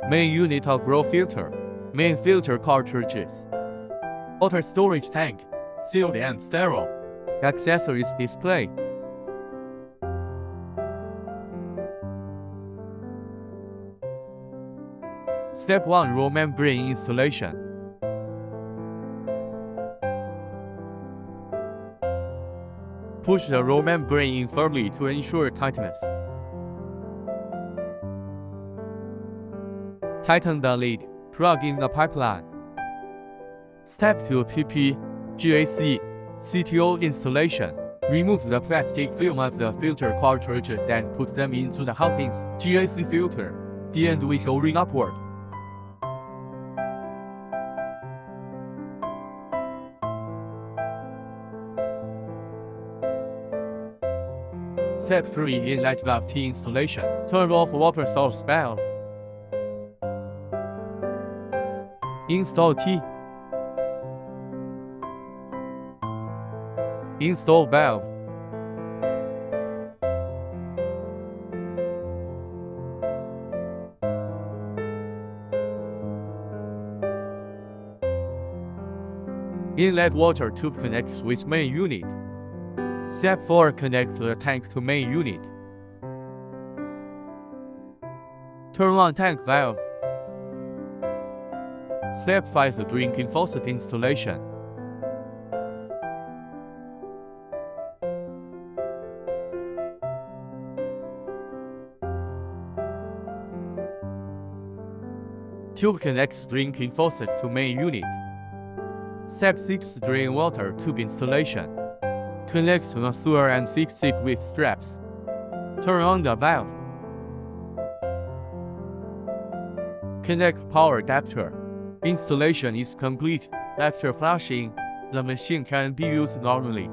Main unit of raw filter. Main filter cartridges. Water storage tank. Sealed and sterile. Accessories display. Step 1. Raw membrane installation. Push the raw membrane in firmly to ensure tightness. Tighten the lid. Plug in the pipeline. Step 2. PP, GAC, CTO installation. Remove the plastic film of the filter cartridges and put them into the housings. GAC filter. The end with O-ring upward. Step 3. Inlet valve T installation. Turn off water source valve. Install T. Install valve. Inlet water tube connects with main unit. Step 4. Connect the tank to main unit. Turn on tank valve. Step 5. Drinking faucet installation. Tube connects drinking faucet to main unit. Step 6. Drain water tube installation. Connect the sewer and fix it with straps. Turn on the valve. Connect power adapter. Installation is complete. After flushing, the machine can be used normally.